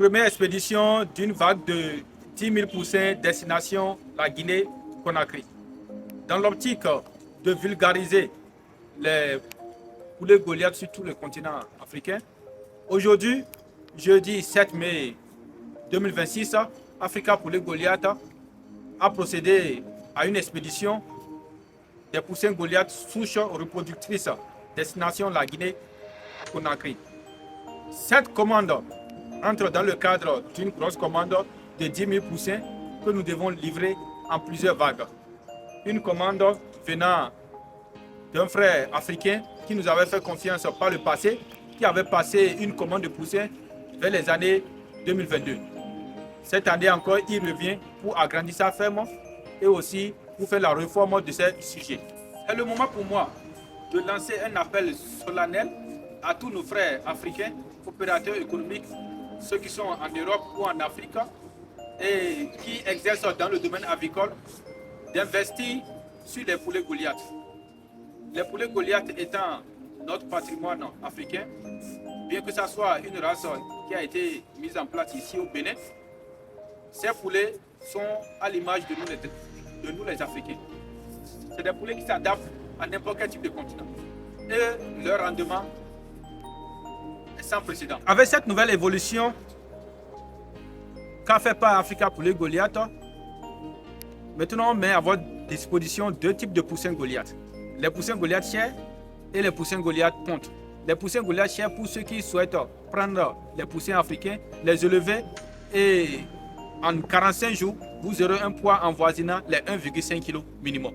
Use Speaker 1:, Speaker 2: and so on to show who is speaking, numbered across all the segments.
Speaker 1: Première expédition d'une vague de 10 000 poussins destination la Guinée-Conakry. Dans l'optique de vulgariser les poulets Goliath sur tout le continent africain, aujourd'hui, jeudi 7 mai 2026, Africa Poulet Goliath a procédé à une expédition des poussins Goliath souches reproductrices destination la Guinée-Conakry. Cette commande entre dans le cadre d'une grosse commande de 10 000 poussins que nous devons livrer en plusieurs vagues. Une commande venant d'un frère africain qui nous avait fait confiance par le passé, qui avait passé une commande de poussins vers les années 2022. Cette année encore, il revient pour agrandir sa ferme et aussi pour faire la réforme de ce sujet. C'est le moment pour moi de lancer un appel solennel à tous nos frères africains, opérateurs économiques, ceux qui sont en Europe ou en Afrique et qui exercent dans le domaine avicole, d'investir sur les poulets Goliath. Les poulets Goliath étant notre patrimoine africain, bien que ce soit une race qui a été mise en place ici au Bénin, ces poulets sont à l'image de nous les Africains. C'est des poulets qui s'adaptent à n'importe quel type de continent. Et leur rendement est sans précédent. Avec cette nouvelle évolution qu'a fait par Africa Poulet Goliath, maintenant on met à votre disposition deux types de poussins Goliath. Les poussins Goliath chairs et les poussins Goliath ponte. Les poussins Goliath chairs pour ceux qui souhaitent prendre les poussins africains, les élever et en 45 jours, vous aurez un poids avoisinant les 1,5 kg minimum.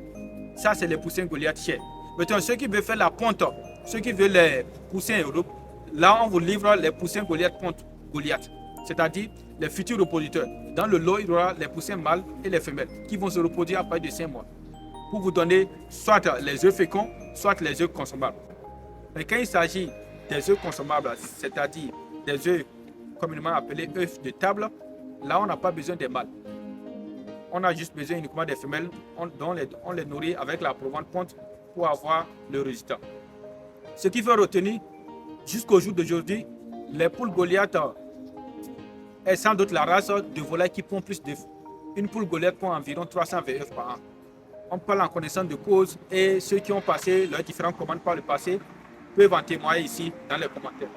Speaker 1: Ça, c'est les poussins Goliath chairs. Maintenant, ceux qui veulent faire la ponte, ceux qui veulent les poussins Europe, là, on vous livre les poussins Goliath ponte Goliath, c'est-à-dire les futurs reproducteurs. Dans le lot, il y aura les poussins mâles et les femelles qui vont se reproduire à partir de 5 mois pour vous donner soit les œufs féconds, soit les œufs consommables. Mais quand il s'agit des œufs consommables, c'est-à-dire des œufs communément appelés œufs de table, là, on n'a pas besoin des mâles. On a juste besoin uniquement des femelles. On les nourrit avec la provente ponte pour avoir le résultat. Ce qui fait retenir, jusqu'au jour d'aujourd'hui, les poules Goliath est sans doute la race de volailles qui pond plus d'œufs. Une poule Goliath pond environ 320 œufs par an. On parle en connaissance de cause et ceux qui ont passé leurs différentes commandes par le passé peuvent en témoigner ici dans les commentaires.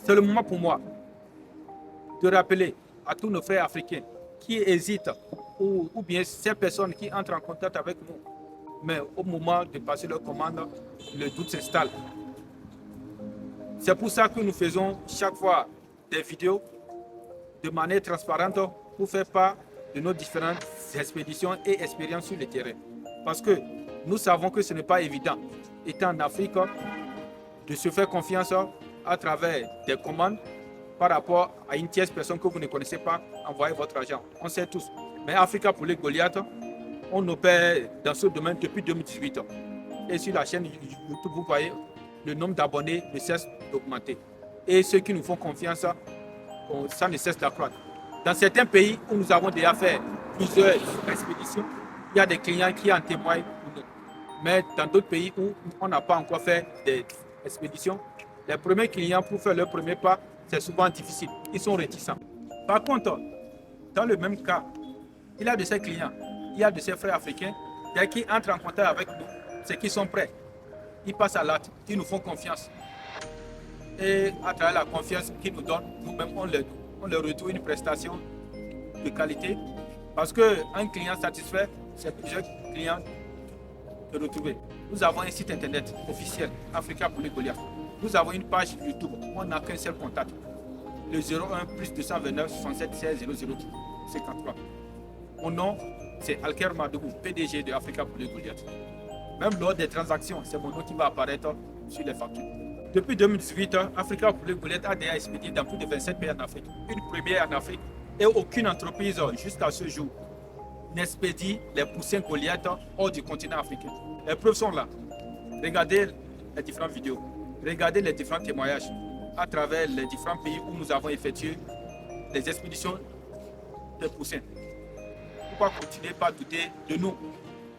Speaker 1: C'est le moment pour moi de rappeler à tous nos frères africains qui hésitent ou bien ces personnes qui entrent en contact avec nous, mais au moment de passer leur commande, le doute s'installe. C'est pour ça que nous faisons chaque fois des vidéos de manière transparente pour faire part de nos différentes expéditions et expériences sur le terrain. Parce que nous savons que ce n'est pas évident, étant en Afrique, de se faire confiance à travers des commandes par rapport à une tierce personne que vous ne connaissez pas, envoyez votre argent. On sait tous. Mais Africa Poulet Goliath, on opère dans ce domaine depuis 2018. Et sur la chaîne YouTube, vous voyez, le nombre d'abonnés ne cesse d'augmenter. Et ceux qui nous font confiance, ça ne cesse d'accroître. Dans certains pays où nous avons déjà fait plusieurs expéditions, il y a des clients qui en témoignent pour nous. Mais dans d'autres pays où on n'a pas encore fait des expéditions, les premiers clients pour faire leur premier pas, c'est souvent difficile. Ils sont réticents. Par contre, dans le même cas, il y a de ces clients, il y a de ces frères africains, dès qu'ils entrent en contact avec nous, c'est qu'ils sont prêts. Ils passent à l'acte, ils nous font confiance. Et à travers la confiance qu'ils nous donnent, nous-mêmes, on leur retourne une prestation de qualité. Parce qu'un client satisfait, c'est plusieurs clients de retrouver. Nous avons un site internet officiel, Africa Poulet Goliath. Nous avons une page YouTube, on n'a qu'un seul contact. Le 01 plus 229 67 16 00 53. Mon nom, c'est Alker Madougou, PDG de Africa Poulet Goliath. Même lors des transactions, c'est mon nom qui va apparaître sur les factures. Depuis 2018, Africa Poulet Goliath a déjà expédié dans plus de 27 pays en Afrique. Une première en Afrique et aucune entreprise jusqu'à ce jour n'expédie les poussins Goliath hors du continent africain. Les preuves sont là. Regardez les différentes vidéos. Regardez les différents témoignages à travers les différents pays où nous avons effectué les expéditions de poussins. Pourquoi continuer par douter de nous,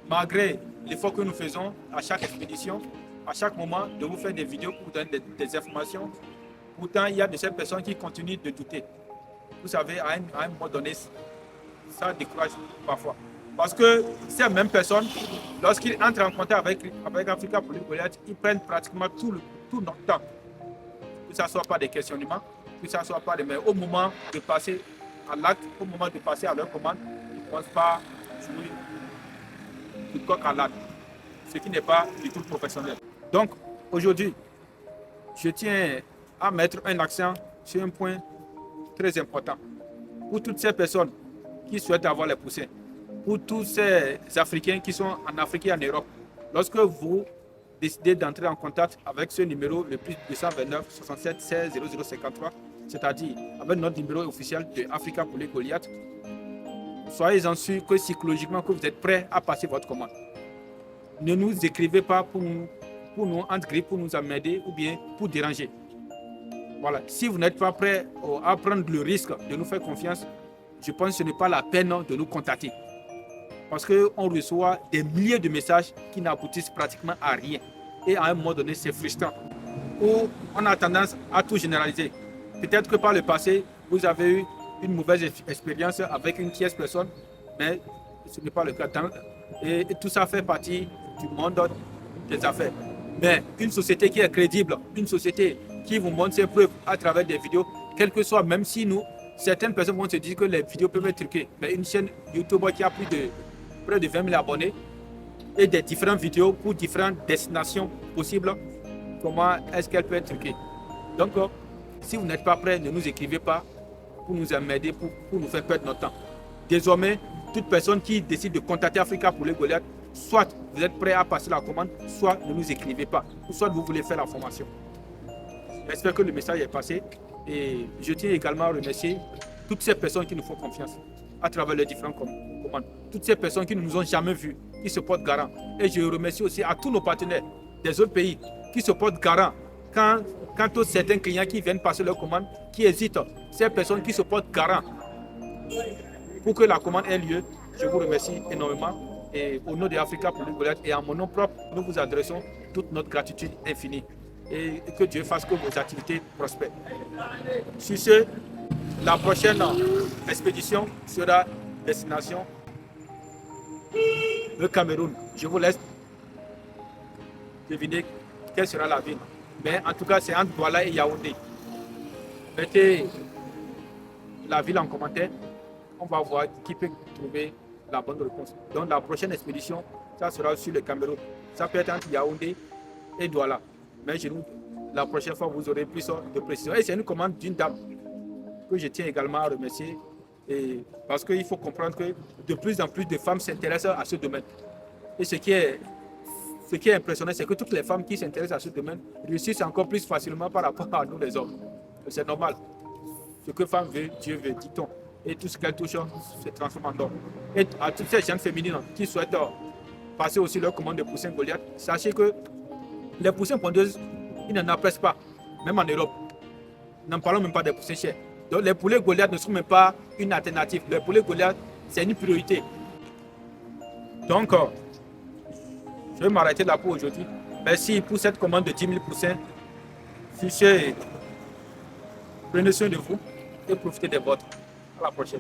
Speaker 1: malgré l'effort que nous faisons à chaque expédition, à chaque moment, de vous faire des vidéos pour vous donner des informations Pourtant, il y a de ces personnes qui continuent de douter. Vous savez, à un moment donné, ça décourage parfois. Parce que ces mêmes personnes, lorsqu'ils entrent en contact avec Africa pour Goliath, ils prennent pratiquement tout notre temps. Que ce ne soit pas des questionnements, que ce ne soit pas des... Mais au moment de passer à l'acte, au moment de passer à leur commande, ils ne pensent pas jouer du coq à l'âne, ce qui n'est pas du tout professionnel. Donc, aujourd'hui, je tiens à mettre un accent sur un point très important. Pour toutes ces personnes qui souhaitent avoir les poussins, pour tous ces Africains qui sont en Afrique et en Europe, lorsque vous décidez d'entrer en contact avec ce numéro, le plus 229 67 16 0053, c'est-à-dire avec notre numéro officiel de Africa pour les Goliath, soyez-en sûrs que psychologiquement que vous êtes prêts à passer votre commande. Ne nous écrivez pas pour nous entre-griffes, pour nous emmerder ou bien pour déranger. Voilà. Si vous n'êtes pas prêt à prendre le risque de nous faire confiance, je pense que ce n'est pas la peine de nous contacter. Parce qu'on reçoit des milliers de messages qui n'aboutissent pratiquement à rien. Et à un moment donné, c'est frustrant. Ou on a tendance à tout généraliser. Peut-être que par le passé, vous avez eu une mauvaise expérience avec une tierce personne, mais ce n'est pas le cas. Et tout ça fait partie du monde des affaires. Mais une société qui est crédible, une société qui vous montre ses preuves à travers des vidéos, quel que soit, même si certaines personnes vont se dire que les vidéos peuvent être truquées, mais une chaîne YouTube qui a près de 20 000 abonnés et des différentes vidéos pour différentes destinations possibles, comment est-ce qu'elle peut être truquée? Donc, si vous n'êtes pas prêt, ne nous écrivez pas pour nous emmerder, pour nous faire perdre notre temps. Désormais, toute personne qui décide de contacter Africa pour les Goliath, soit vous êtes prêt à passer la commande, soit ne nous écrivez pas, ou soit vous voulez faire la formation. J'espère que le message est passé et je tiens également à remercier toutes ces personnes qui nous font confiance à travers les différentes commandes. Toutes ces personnes qui ne nous ont jamais vus, qui se portent garant. Et je remercie aussi à tous nos partenaires des autres pays qui se portent garant quant aux certains clients qui viennent passer leur commande, qui hésitent. Ces personnes qui se portent garant pour que la commande ait lieu, je vous remercie énormément. Et au nom de Africa pour les Goliath et en mon nom propre, nous vous adressons toute notre gratitude infinie. Et que Dieu fasse que vos activités prospèrent. Sur ce, la prochaine expédition sera destination le Cameroun. Je vous laisse deviner quelle sera la ville. Mais en tout cas, c'est entre Douala et Yaoundé. Mettez la ville en commentaire. On va voir qui peut trouver la bonne réponse. Donc la prochaine expédition, ça sera sur le Cameroun. Ça peut être entre Yaoundé et Douala. Mais la prochaine fois, vous aurez plus de précision. Et c'est une commande d'une dame que je tiens également à remercier. Et parce qu'il faut comprendre que de plus en plus de femmes s'intéressent à ce domaine. Et ce qui est impressionnant, c'est que toutes les femmes qui s'intéressent à ce domaine réussissent encore plus facilement par rapport à nous les hommes. C'est normal. Ce que femme veut, Dieu veut, dit-on. Et tout ce qu'elle touche se transforme en d'or. Et à toutes ces jeunes féminines qui souhaitent passer aussi leur commande de poussins Goliath, sachez que les poussins pondeuses, ils n'en apprécient pas, même en Europe. N'en parlons même pas des poussins chers. Donc les poulets Goliath ne sont même pas une alternative. Les poulets Goliath, c'est une priorité. Donc, je vais m'arrêter là pour aujourd'hui. Merci pour cette commande de 10 000 poussins. Fichez, prenez soin de vous et profitez des vôtres. À la prochaine.